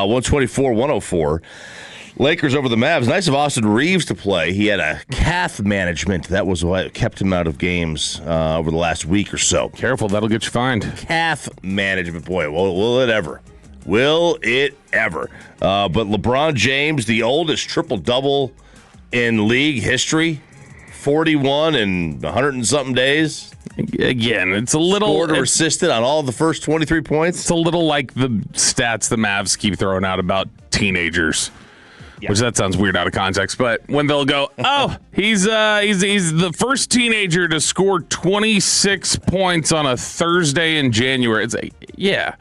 124-104. Lakers over the Mavs. Nice of Austin Reeves to play. He had a calf management. That was what kept him out of games over the last week or so. Careful, that'll get you fined. Calf management. Boy, will it ever. Will it ever. But LeBron James, the oldest triple-double in league history, 41 in 100 and something days. Again, it's a little... Scored or assisted on all of the first 23 points. It's a little like the stats the Mavs keep throwing out about teenagers. Yeah. Which that sounds weird out of context, but when they'll go, oh, he's the first teenager to score 26 points on a Thursday in January. It's like, yeah,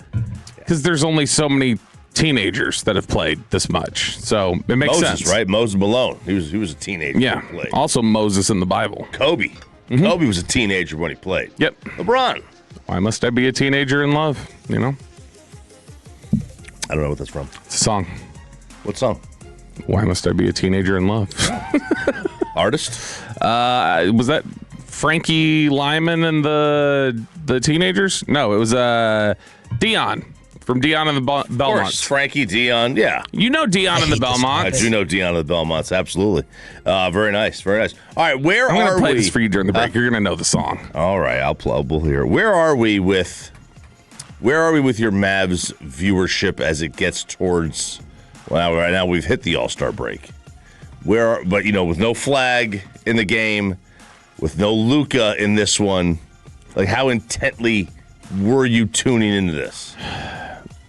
because there's only so many teenagers that have played this much, so it makes sense, right? Moses Malone, he was a teenager. Yeah, when he played. Also Moses in the Bible. Kobe, Kobe was a teenager when he played. Yep. LeBron. Why must I be a teenager in love? You know. I don't know what that's from. It's a song. What song? Why must I be a teenager in love? Artist? Was that Frankie Lyman and the Teenagers? No, it was Dion from Dion and the Belmonts. Of course, Frankie, Dion, yeah. You know Dion and the Belmonts. I do know Dion and the Belmonts, absolutely. Very nice, very nice. All right, where I'm are we? I'm going to play this for you during the break. You're going to know the song. All right, we'll hear it. Where are we with your Mavs viewership as it gets towards... Well, right now we've hit the All-Star break. But with no Flagg in the game, with no Luka in this one, like how intently were you tuning into this?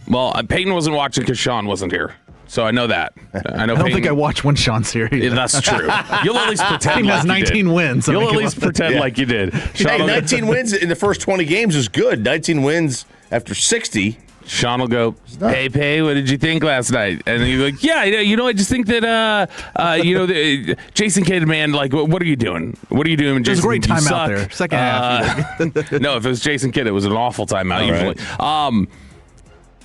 Well, Peyton wasn't watching because Shan wasn't here, so I know that. I don't think I watched one Shan's here. Yeah, that's true. You'll at least pretend he like has 19 wins. You'll at least pretend like you did. Hey, 19 wins in the first 20 games is good. 19 wins after 60. Sean will go, hey, Pay, what did you think last night? And then you're like, yeah, I just think that, Jason Kidd, man, like, what are you doing? What are you doing, Jason? It was a great timeout there. Second half. No, if it was Jason Kidd, it was an awful timeout usually. Right.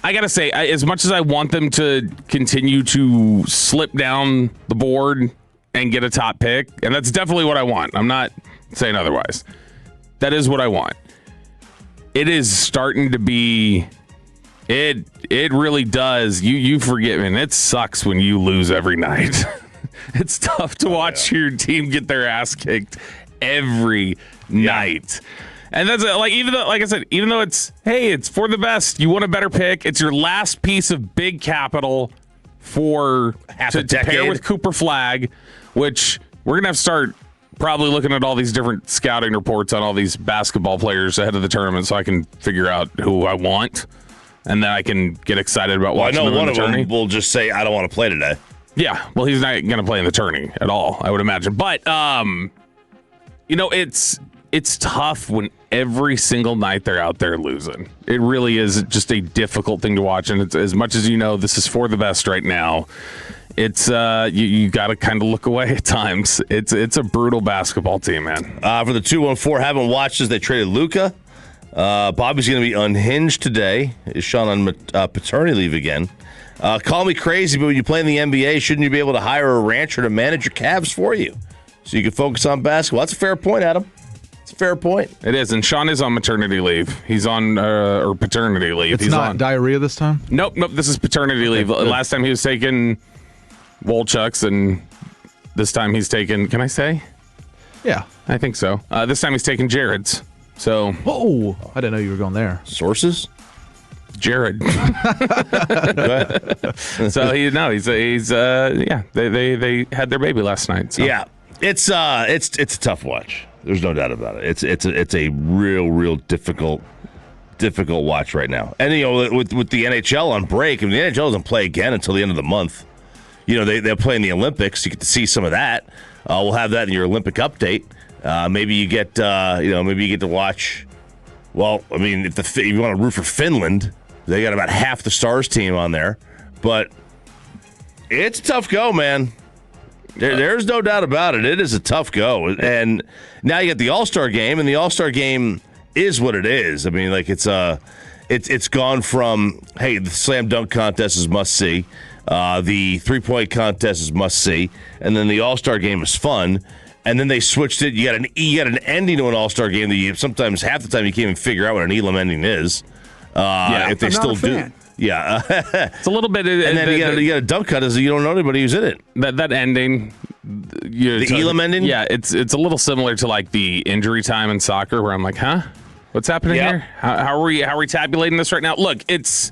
I got to say, as much as I want them to continue to slip down the board and get a top pick, and that's definitely what I want. I'm not saying otherwise. That is what I want. It is starting to be... It really does. You forget, man. It sucks when you lose every night. It's tough to watch your team get their ass kicked every night. And that's even though it's for the best. You want a better pick. It's your last piece of big capital to pair with Cooper Flagg, which we're gonna have to start probably looking at all these different scouting reports on all these basketball players ahead of the tournament, so I can figure out who I want. And then I can get excited about watching them in the tourney. I know one of them will just say, I don't want to play today. Yeah, well, he's not going to play in the tourney at all, I would imagine. But, it's tough when every single night they're out there losing. It really is just a difficult thing to watch. And it's, as much as this is for the best right now, it's you got to kind of look away at times. It's a brutal basketball team, man. For the 214, haven't watched as they traded Luka. Bobby's going to be unhinged today. Is Shan on paternity leave again? Call me crazy, but when you play in the NBA, shouldn't you be able to hire a rancher to manage your Cavs for you so you can focus on basketball? That's a fair point, Adam. It's a fair point. It is, and Shan is on maternity leave. He's on or paternity leave. It's not diarrhea this time? Nope. This is paternity leave. Last time he was taking Wolchuk's, and this time he's taking, can I say? Yeah. I think so. This time he's taking Jared's. So, whoa! I didn't know you were going there. Sources? Jared. So they had their baby last night. So. Yeah, it's a tough watch. There's no doubt about it. It's a real difficult watch right now. And with the NHL on break, the NHL doesn't play again until the end of the month. They're playing the Olympics. You get to see some of that. We'll have that in your Olympic update. Maybe you get to watch. Well, if you want to root for Finland, they got about half the Stars team on there. But it's a tough go, man. There's no doubt about it. It is a tough go. And now you get the All-Star game, and the All-Star game is what it is. It's gone from, hey, the slam dunk contest is must see, the 3-point contest is must see, and then the All-Star game is fun. And then they switched it. You got an ending to an All-Star game that sometimes half the time you can't even figure out what an Elam ending is. If they still do. Yeah. It's a little bit. And then you got a dunk cut as you don't know anybody who's in it. That ending. The Elam ending? Yeah, it's a little similar to like the injury time in soccer where I'm like, huh? What's happening here? How are we tabulating this right now? Look, it's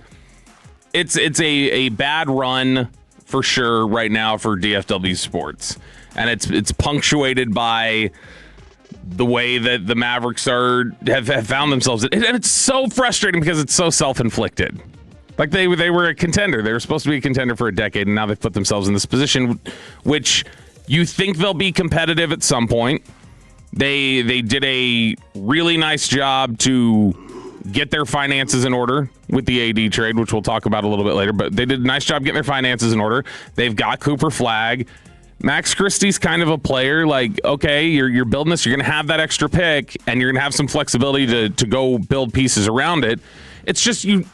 a bad run for sure right now for DFW sports. And it's punctuated by the way that the Mavericks have found themselves. And it's so frustrating because it's so self-inflicted. Like they were a contender. They were supposed to be a contender for a decade, and now they've put themselves in this position, which you think they'll be competitive at some point. They did a really nice job to get their finances in order with the AD trade, which we'll talk about a little bit later. But they did a nice job getting their finances in order. They've got Cooper Flagg. Max Christie's kind of a player. Like, okay, you're building this. You're going to have that extra pick, and you're going to have some flexibility to go build pieces around it. It's just you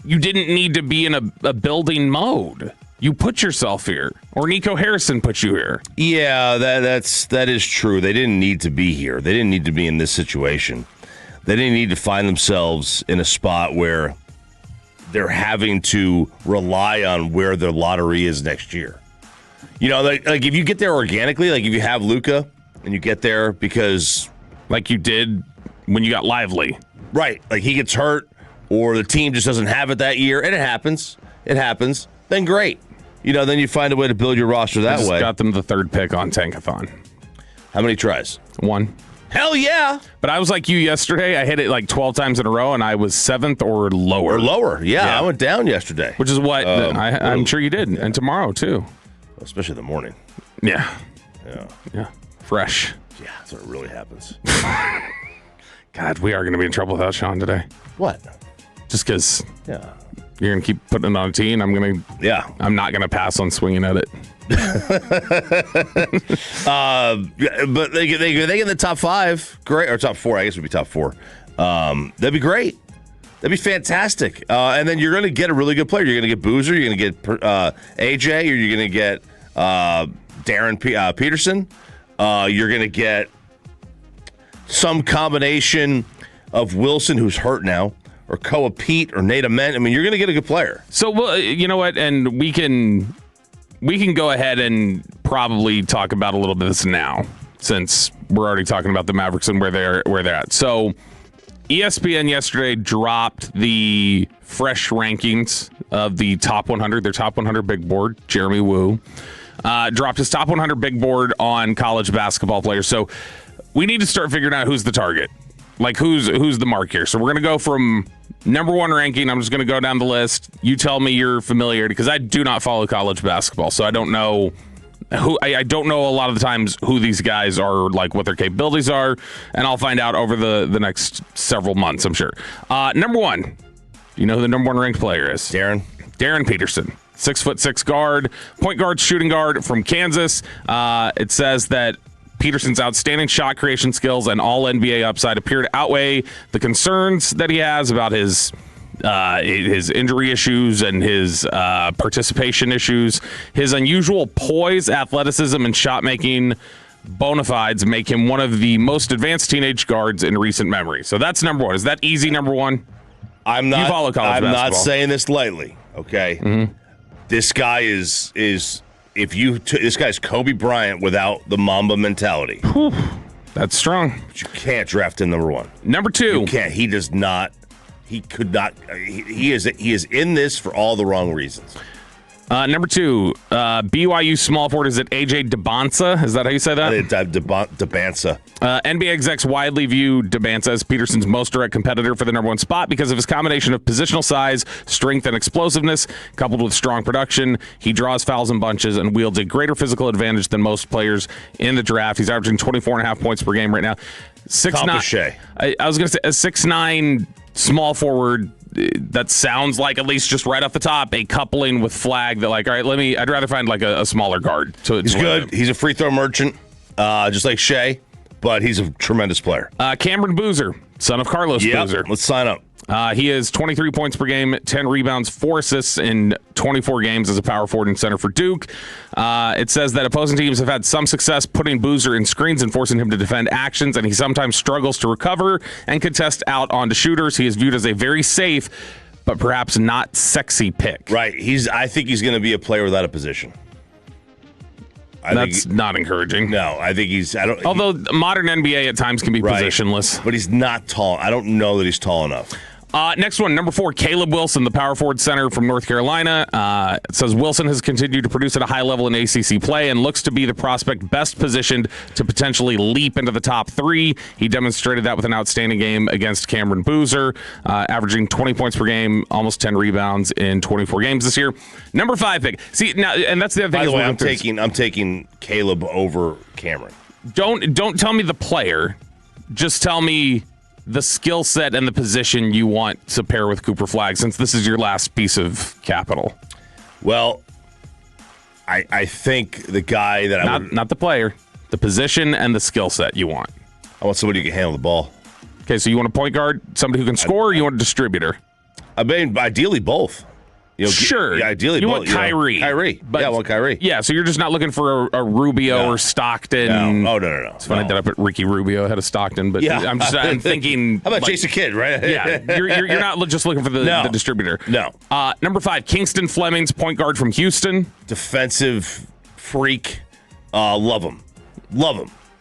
didn't need to be in a building mode. You put yourself here, or Nico Harrison put you here. Yeah, that is true. They didn't need to be here. They didn't need to be in this situation. They didn't need to find themselves in a spot where they're having to rely on where their lottery is next year. You know, like if you get there organically, like if you have Luka and you get there because, like you did when you got Lively, right? Like he gets hurt, or the team just doesn't have it that year, and it happens. Then great. You know, then you find a way to build your roster that way. Got them the third pick on Tankathon. How many tries? 1. Hell yeah. But I was like you yesterday. I hit it like 12 times in a row, and I was 7th or lower. Yeah, I went down yesterday. Which is what I'm sure you did. Yeah. And tomorrow, too. Especially in the morning. Yeah. Yeah. Fresh. Yeah, that's what really happens. God, we are going to be in trouble without Shan today. What? Just because you're going to keep putting it on a tee, and I'm not going to pass on swinging at it. But they get in the top 5, great, or top 4. I guess it would be top 4. That'd be great. That'd be fantastic. And then you're going to get a really good player. You're going to get Boozer. You're going to get AJ, or you're going to get Darren Peterson. You're going to get some combination of Wilson, who's hurt now, or Koa Pete, or Nate Ament. I mean, you're going to get a good player. So, well, you know what? And we can go ahead and probably talk about a little bit of this now, since we're already talking about the Mavericks and where they're at. So, ESPN yesterday dropped the fresh rankings of the top 100, their top 100 big board. Jeremy Woo dropped his top 100 big board on college basketball players. So, we need to start figuring out who's the target. Like, who's the mark here? So we're going to go from number 1 ranking. I'm just going to go down the list. You tell me your familiarity, because I do not follow college basketball, so I don't know who. I don't know a lot of the times who these guys are, like what their capabilities are, and I'll find out over the next several months, I'm sure. Number 1, do you know who the number 1 ranked player is? Darren Peterson, 6'6" guard, point guard, shooting guard from Kansas. It says that Peterson's outstanding shot creation skills and all NBA upside appear to outweigh the concerns that he has about his injury issues and his participation issues. His unusual poise, athleticism, and shot making bona fides make him one of the most advanced teenage guards in recent memory. So that's number 1. Is that easy, number 1? You follow college basketball. I'm not saying this lightly. Okay, This guy is. This guy's Kobe Bryant without the Mamba mentality. Whew, that's strong. But you can't draft him number 1. Number 2. You can't. He does not. He could not. He is in this for all the wrong reasons. Number 2, BYU small forward. Is it AJ Debonsa? Is that how you say that? Debansa. NBA execs widely view Debonsa as Peterson's most direct competitor for the number 1 spot because of his combination of positional size, strength, and explosiveness, coupled with strong production. He draws fouls in bunches and wields a greater physical advantage than most players in the draft. He's averaging 24.5 points per game right now. 6'9". I was going to say a 6'9" small forward. That sounds like, at least just right off the top, a coupling with Flagg that, like, all right, I'd rather find like a smaller guard. He's good. He's a free throw merchant, just like Shea, but he's a tremendous player. Cameron Boozer, son of Carlos Boozer. Let's sign up. He is 23 points per game, 10 rebounds, 4 assists in 24 games as a power forward and center for Duke. It says that opposing teams have had some success putting Boozer in screens and forcing him to defend actions, and he sometimes struggles to recover and contest out onto shooters. He is viewed as a very safe but perhaps not sexy pick. Right. I think he's going to be a player without a position. That's not encouraging. No, I think he's. Although modern NBA at times can be positionless, but he's not tall. I don't know that he's tall enough. Next one, number 4, Caleb Wilson, the power forward center from North Carolina. It says Wilson has continued to produce at a high level in ACC play and looks to be the prospect best positioned to potentially leap into the top 3. He demonstrated that with an outstanding game against Cameron Boozer, averaging 20 points per game, almost 10 rebounds in 24 games this year. Number 5 pick. See now, and that's the other thing. By the way, I'm taking Caleb over Cameron. Don't tell me the player. Just tell me the skill set and the position you want to pair with Cooper Flagg, since this is your last piece of capital. Well, I think the guy that not the player, the position and the skill set you want. I want somebody who can handle the ball. Okay, so you want a point guard, somebody who can score, or you want a distributor? I mean, ideally both. Sure. Ideally, you want Kyrie. Kyrie. I want Kyrie. Yeah, so you're just not looking for a Rubio or Stockton. No. Oh, no. It's funny that I put Ricky Rubio ahead of Stockton, but I'm thinking. How about Jason Kidd, right? Yeah, you're not just looking for the distributor. No. Number 5, Kingston Flemings, point guard from Houston. Defensive freak. Love him.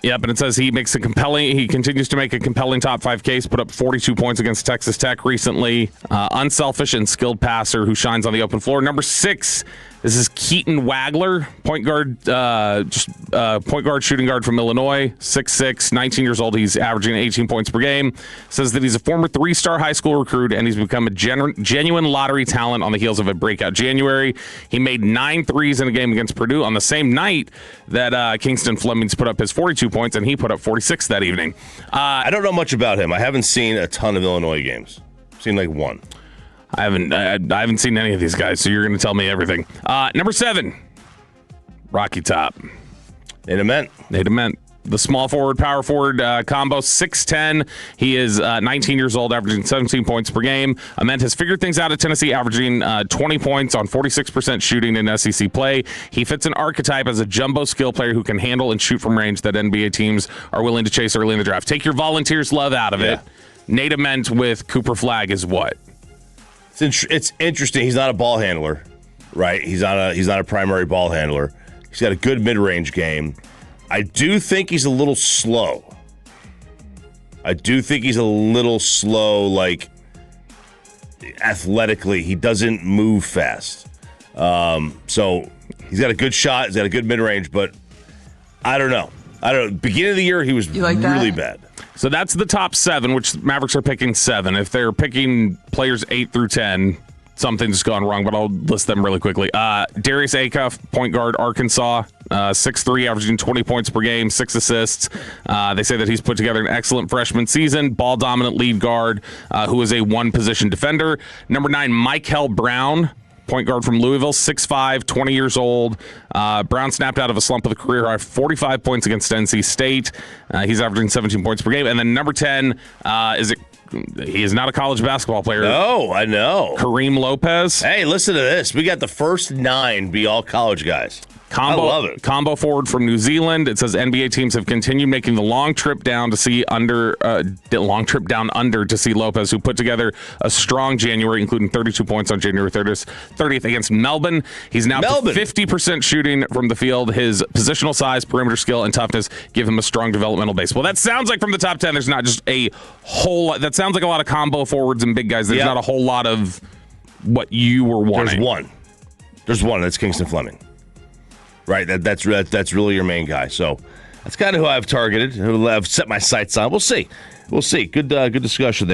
Yep, and it says he continues to make a compelling top 5 case, put up 42 points against Texas Tech recently. Unselfish and skilled passer who shines on the open floor. Number 6, this is Keaton Wagler, point guard, shooting guard from Illinois, 6'6", 19 years old. He's averaging 18 points per game. Says that he's a former 3-star high school recruit, and he's become a genuine lottery talent on the heels of a breakout January. He made 9 threes in a game against Purdue on the same night that Kingston Flemings put up his 42 points, and he put up 46 that evening. I don't know much about him. I haven't seen a ton of Illinois games. I've seen like one. I haven't seen any of these guys, so you're going to tell me everything. Number 7, Rocky Top. Nate Ament. The small forward, power forward combo, 6'10". He is 19 years old, averaging 17 points per game. Ament has figured things out at Tennessee, averaging 20 points on 46% shooting in SEC play. He fits an archetype as a jumbo skill player who can handle and shoot from range that NBA teams are willing to chase early in the draft. Take your Volunteers love out of it. Nate Ament with Cooper Flagg is what? It's interesting. He's not a ball handler, right? He's not a primary ball handler. He's got a good mid-range game. I do think he's a little slow. Like athletically. He doesn't move fast. So he's got a good shot. He's got a good mid-range, but I don't know. Beginning of the year, he was really bad. So that's the top 7, which Mavericks are picking 7. If they're picking players 8 through 10, something's gone wrong, but I'll list them really quickly. Darius Acuff, point guard, Arkansas, 6'3", averaging 20 points per game, 6 assists. They say that he's put together an excellent freshman season, ball-dominant lead guard who is a one-position defender. Number 9, Michael Brown, point guard from Louisville, 6'5", 20 years old. Brown snapped out of a slump with a career high 45 points against NC State. He's averaging 17 points per game. And then number 10, he is not a college basketball player. No, I know. Kareem Lopez. Hey, listen to this. We got the first 9 be all college guys. I love it. Combo forward from New Zealand. It says NBA teams have continued making the long trip down to see under to see Lopez, who put together a strong January, including 32 points on January 30th against Melbourne. He's now 50% shooting from the field. His positional size, perimeter skill, and toughness give him a strong developmental base. Well, that sounds like from the top 10, there's not just a whole lot. That sounds like a lot of combo forwards and big guys. There's not a whole lot of what you were wanting. There's one. That's Kingston Fleming. Right, that's really your main guy. So that's kind of who I've targeted, who I've set my sights on. We'll see. Good discussion there.